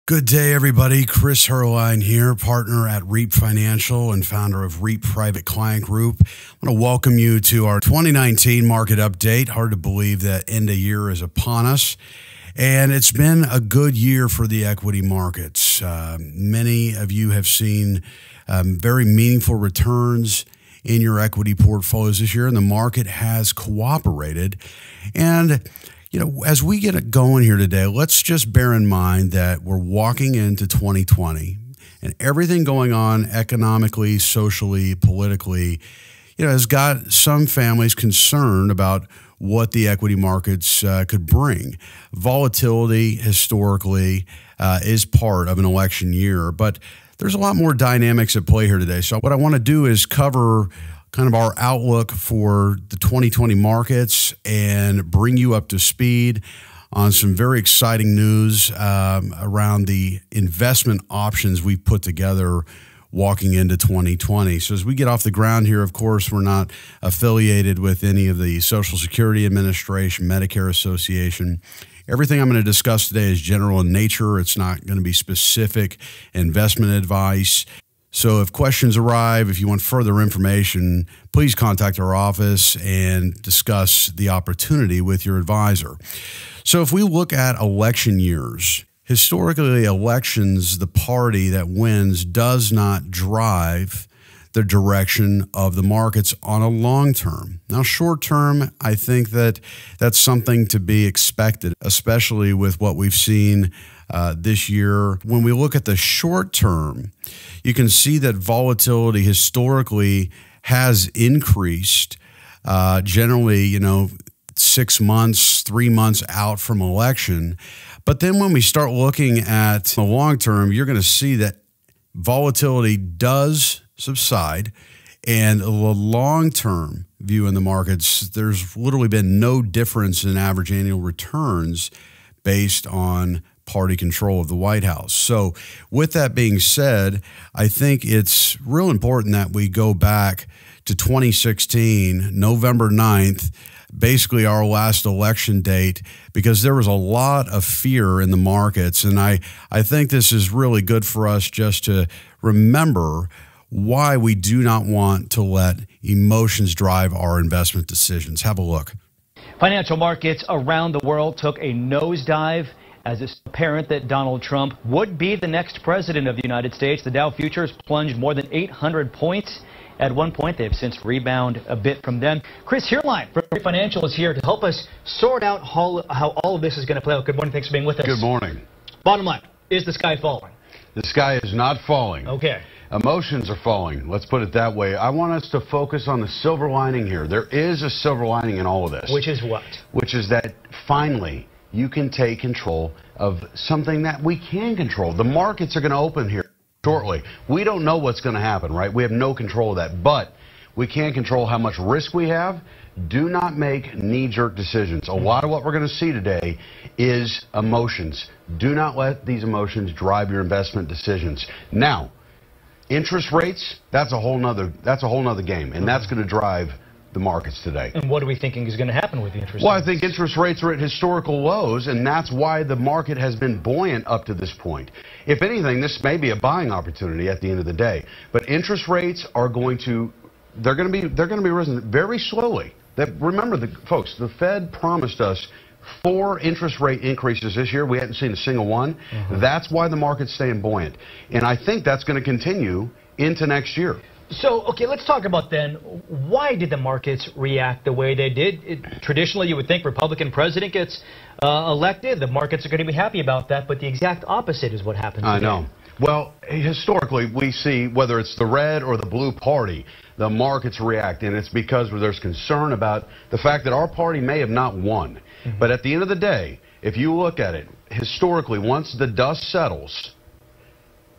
Good day, everybody. Chris Heerlein here, partner at REAP Financial and founder of REAP Private Client Group. I want to welcome you to our 2019 market update. Hard to believe that end of year is upon us. And it's been a good year for the equity markets. Many of you have seen very meaningful returns in your equity portfolios this year, and the market has cooperated. And as we get it going here today, let's just bear in mind that we're walking into 2020 and everything going on economically, socially, politically, has got some families concerned about what the equity markets could bring. Volatility historically is part of an election year, but there's a lot more dynamics at play here today. So what I want to do is cover kind of our outlook for the 2020 markets and bring you up to speed on some very exciting news around the investment options we've put together walking into 2020. So as we get off the ground here, of course, we're not affiliated with any of the Social Security Administration, Medicare Association. Everything I'm going to discuss today is general in nature. It's not going to be specific investment advice. So if questions arrive, if you want further information, please contact our office and discuss the opportunity with your advisor. So if we look at election years, historically elections, the party that wins does not drive the direction of the markets on a long term. Now, short term, I think that that's something to be expected, especially with what we've seen this year. When we look at the short term, you can see that volatility historically has increased generally, 6 months, 3 months out from election. But then when we start looking at the long term, you're going to see that volatility does subside, and the long-term view in the markets, there's literally been no difference in average annual returns based on party control of the White House. So with that being said, I think it's real important that we go back to 2016, November 9th, basically our last election date, because there was a lot of fear in the markets. And I think this is really good for us just to remember why we do not want to let emotions drive our investment decisions. Have a look. Financial markets around the world took a nosedive as it's apparent that Donald Trump would be the next president of the United States. The Dow futures plunged more than 800 points. At one point, they've since rebounded a bit from then. Chris Heerlein from Financial is here to help us sort out how all of this is going to play out. Good morning. Thanks for being with us. Good morning. Bottom line, is the sky falling? The sky is not falling. Okay. Emotions are falling. Let's put it that way. I want us to focus on the silver lining here. There is a silver lining in all of this. Which is what? Which is that finally you can take control of something that we can control. The markets are going to open here shortly. We don't know what's going to happen, right? We have no control of that, but we can control how much risk we have. Do not make knee-jerk decisions. A lot of what we're going to see today is emotions. Do not let these emotions drive your investment decisions. Now, interest rates, that's a whole nother game, and that's going to drive the markets today. And what are we thinking is going to happen with the interest rates? Well, I think interest rates are at historical lows, and that's why the market has been buoyant up to this point. If anything, this may be a buying opportunity at the end of the day. But interest rates are going to be risen very slowly. Remember, folks, the Fed promised us 4 interest rate increases this year. We hadn't seen a single one. That's why the market's staying buoyant. And I think that's going to continue into next year. So, okay, let's talk about then, why did the markets react the way they did? Traditionally, you would think Republican president gets elected, the markets are going to be happy about that, but the exact opposite is what happened today. I know. Well, historically, we see whether it's the red or the blue party, the markets react, and it's because there's concern about the fact that our party may have not won. But at the end of the day, if you look at it, historically, once the dust settles,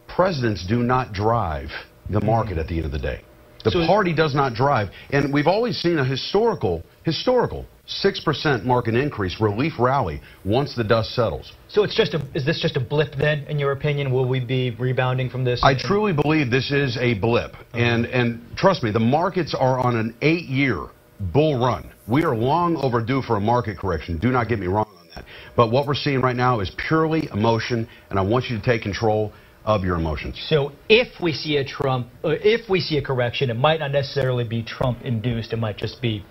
presidents do not drive the market at the end of the day. The party does not drive. And we've always seen a historical 6% market increase, relief rally, once the dust settles. So is this just a blip then, in your opinion? Will we be rebounding from this? I truly believe this is a blip. And trust me, the markets are on an 8-year bull run. We are long overdue for a market correction. Do not get me wrong on But what we're seeing right now is purely emotion, and I want you to take control of your emotions. So if we see a correction, it might not necessarily be Trump induced. It might just be.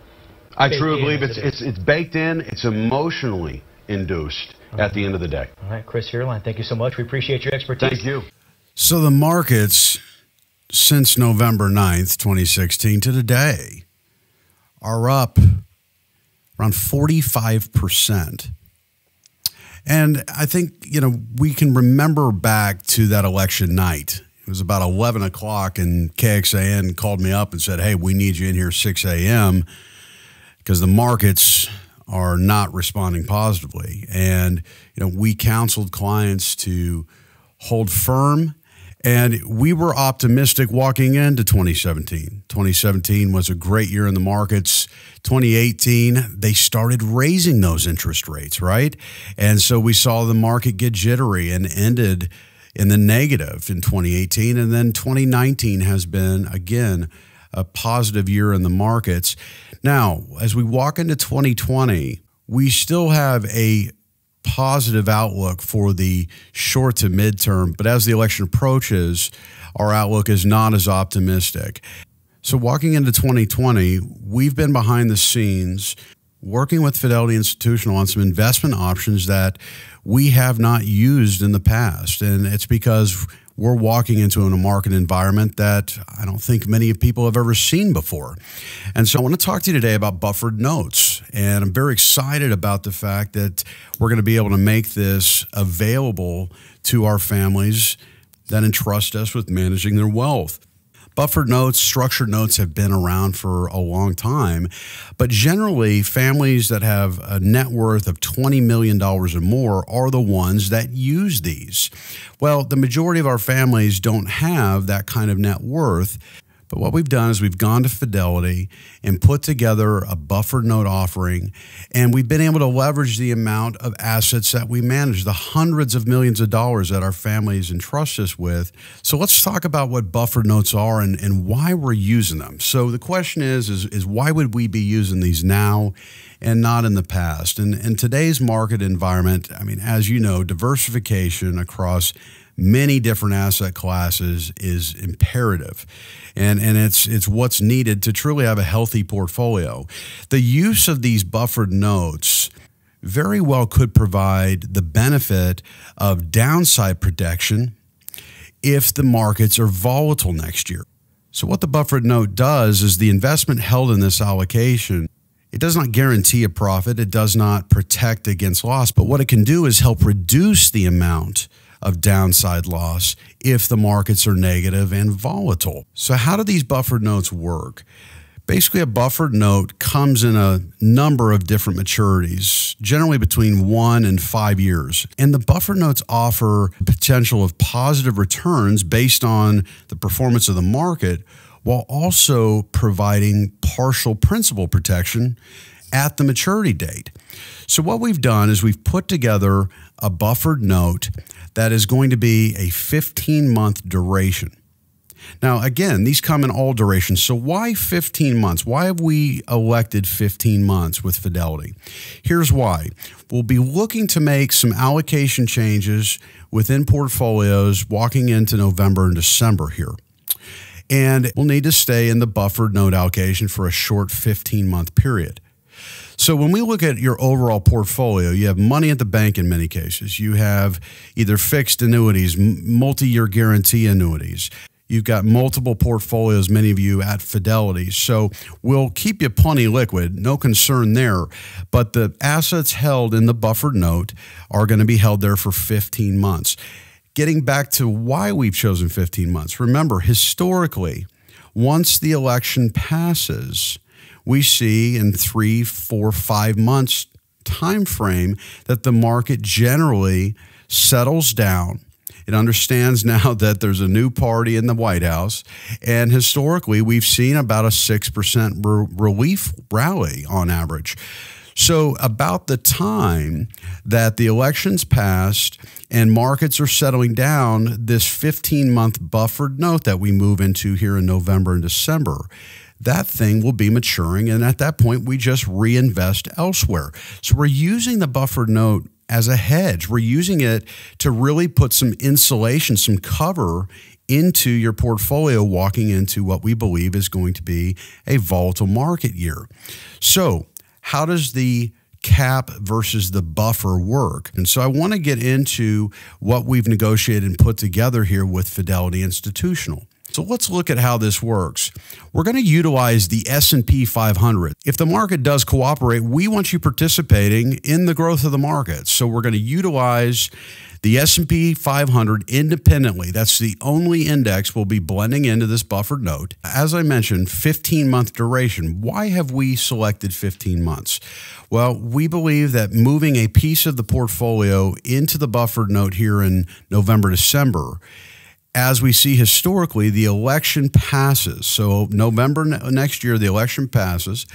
I truly believe it's baked in. It's emotionally induced at the end of the day. All right, Chris Heerlein, thank you so much. We appreciate your expertise. Thank you. So the markets since November 9th, 2016 to today are up around 45%. And I think, we can remember back to that election night. It was about 11 o'clock, and KXAN called me up and said, hey, we need you in here 6 a.m. because the markets are not responding positively. And, we counseled clients to hold firm, and we were optimistic walking into 2017. 2017 was a great year in the markets. 2018, they started raising those interest rates, right? And so we saw the market get jittery and ended in the negative in 2018. And then 2019 has been, again, a positive year in the markets. Now, as we walk into 2020, we still have a positive outlook for the short to midterm, but as the election approaches, our outlook is not as optimistic. So walking into 2020, we've been behind the scenes working with Fidelity Institutional on some investment options that we have not used in the past. And it's because we're walking into a market environment that I don't think many people have ever seen before. And so I want to talk to you today about buffered notes. And I'm very excited about the fact that we're going to be able to make this available to our families that entrust us with managing their wealth. Buffered notes, structured notes have been around for a long time, but generally families that have a net worth of $20 million or more are the ones that use these. Well, the majority of our families don't have that kind of net worth, but what we've done is we've gone to Fidelity and put together a buffered note offering, and we've been able to leverage the amount of assets that we manage, the hundreds of millions of dollars that our families entrust us with. So let's talk about what buffered notes are and why we're using them. So the question is why would we be using these now and not in the past? And in today's market environment, I mean, as you know, diversification across many different asset classes is imperative. And it's what's needed to truly have a healthy portfolio. The use of these buffered notes very well could provide the benefit of downside protection if the markets are volatile next year. So what the buffered note does is the investment held in this allocation, it does not guarantee a profit. It does not protect against loss. But what it can do is help reduce the amount of downside loss if the markets are negative and volatile. So how do these buffered notes work? Basically, a buffered note comes in a number of different maturities, generally between 1 and 5 years. And the buffered notes offer potential of positive returns based on the performance of the market, while also providing partial principal protection at the maturity date. So what we've done is we've put together a buffered note that is going to be a 15-month duration. Now, again, these come in all durations. So why 15 months? Why have we elected 15 months with Fidelity? Here's why. We'll be looking to make some allocation changes within portfolios walking into November and December here. And we'll need to stay in the buffered note allocation for a short 15-month period. So when we look at your overall portfolio, you have money at the bank in many cases. You have either fixed annuities, multi-year guarantee annuities. You've got multiple portfolios, many of you at Fidelity. So we'll keep you plenty liquid, no concern there. But the assets held in the buffered note are going to be held there for 15 months. Getting back to why we've chosen 15 months. Remember, historically, once the election passes, we see in 3, 4, 5 months time frame that the market generally settles down. It understands now that there's a new party in the White House, and historically we've seen about a 6% relief rally on average. So about the time that the election's passed and markets are settling down, this 15-month buffered note that we move into here in November and December, that thing will be maturing. And at that point, we just reinvest elsewhere. So we're using the buffered note as a hedge. We're using it to really put some insulation, some cover into your portfolio walking into what we believe is going to be a volatile market year. So how does the cap versus the buffer work? And so I want to get into what we've negotiated and put together here with Fidelity Institutional. So let's look at how this works. We're going to utilize the S&P 500. If the market does cooperate, we want you participating in the growth of the market. So we're going to utilize the S&P 500 independently. That's the only index we'll be blending into this buffered note. As I mentioned, 15-month duration. Why have we selected 15 months? Well, we believe that moving a piece of the portfolio into the buffered note here in November, December, as we see historically, the election passes. So November next year, the election passes.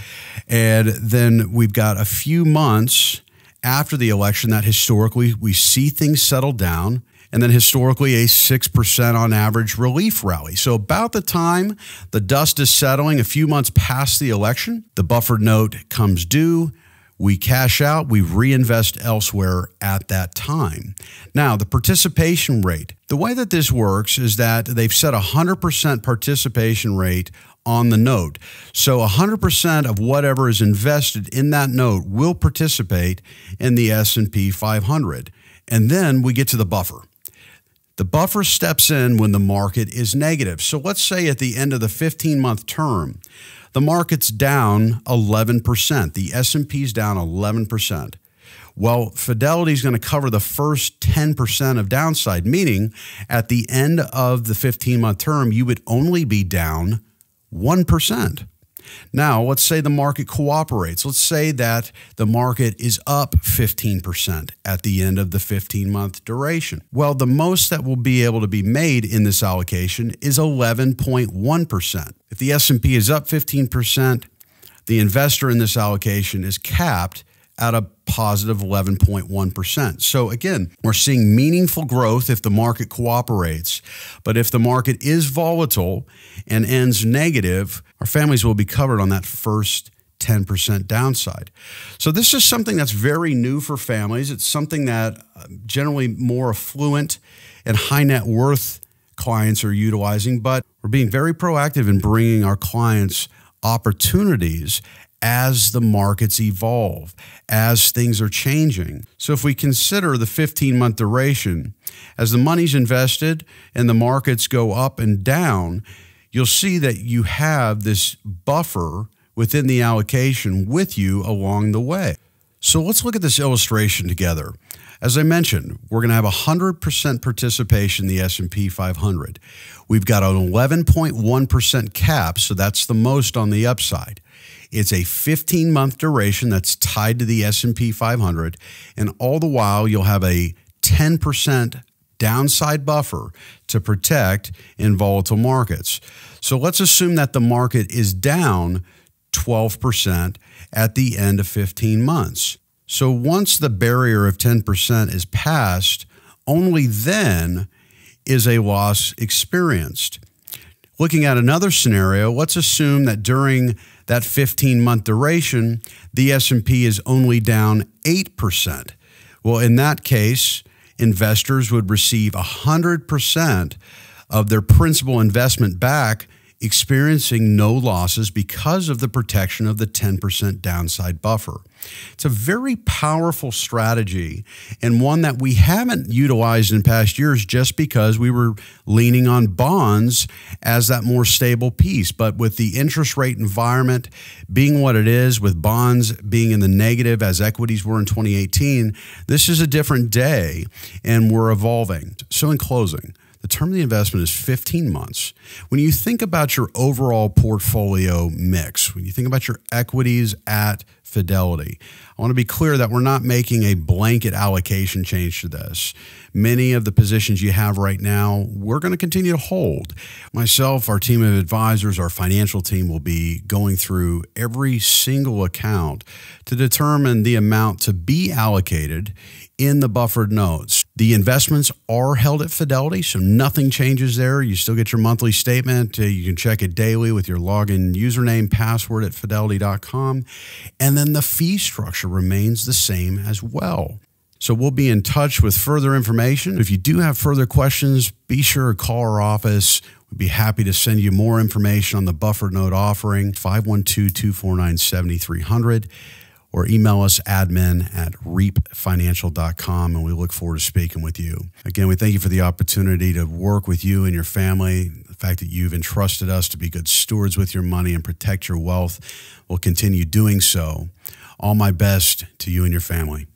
And then we've got a few months after the election that historically we see things settle down. And then historically a 6% on average relief rally. So about the time the dust is settling, a few months past the election, the buffered note comes due. We cash out, we reinvest elsewhere at that time. Now, the participation rate. The way that this works is that they've set a 100% participation rate on the note. So 100% of whatever is invested in that note will participate in the S&P 500. And then we get to the buffer. The buffer steps in when the market is negative. So let's say at the end of the 15-month term, the market's down 11%. The S&P's down 11%. Well, Fidelity's going to cover the first 10% of downside, meaning at the end of the 15-month term, you would only be down 1%. Now, let's say the market cooperates. Let's say that the market is up 15% at the end of the 15-month duration. Well, the most that will be able to be made in this allocation is 11.1%. If the S&P is up 15%, the investor in this allocation is capped at a positive 11.1%. So again, we're seeing meaningful growth if the market cooperates. But if the market is volatile and ends negative, our families will be covered on that first 10% downside. So this is something that's very new for families. It's something that generally more affluent and high net worth clients are utilizing, but we're being very proactive in bringing our clients opportunities as the markets evolve, as things are changing. So if we consider the 15-month duration, as the money's invested and the markets go up and down, you'll see that you have this buffer within the allocation with you along the way. So let's look at this illustration together. As I mentioned, we're going to have 100% participation in the S&P 500. We've got an 11.1% cap, so that's the most on the upside. It's a 15-month duration that's tied to the S&P 500, and all the while you'll have a 10% downside buffer to protect in volatile markets. So let's assume that the market is down 12% at the end of 15 months. So once the barrier of 10% is passed, only then is a loss experienced. Looking at another scenario, let's assume that during that 15-month duration, the S&P is only down 8%. Well, in that case, investors would receive 100% of their principal investment back, experiencing no losses because of the protection of the 10% downside buffer. It's a very powerful strategy and one that we haven't utilized in past years just because we were leaning on bonds as that more stable piece. But with the interest rate environment being what it is, with bonds being in the negative as equities were in 2018, this is a different day and we're evolving. So in closing, the term of the investment is 15 months. When you think about your overall portfolio mix, when you think about your equities at Fidelity, I want to be clear that we're not making a blanket allocation change to this. Many of the positions you have right now, we're going to continue to hold. Myself, our team of advisors, our financial team will be going through every single account to determine the amount to be allocated in the buffered notes. The investments are held at Fidelity, so nothing changes there. You still get your monthly statement. You can check it daily with your login username, password at fidelity.com. And then the fee structure remains the same as well. So we'll be in touch with further information. If you do have further questions, be sure to call our office. We'd be happy to send you more information on the buffered note offering, 512-249-7300. Or email us admin@reapfinancial.com, and we look forward to speaking with you. Again, we thank you for the opportunity to work with you and your family. The fact that you've entrusted us to be good stewards with your money and protect your wealth. We'll continue doing so. All my best to you and your family.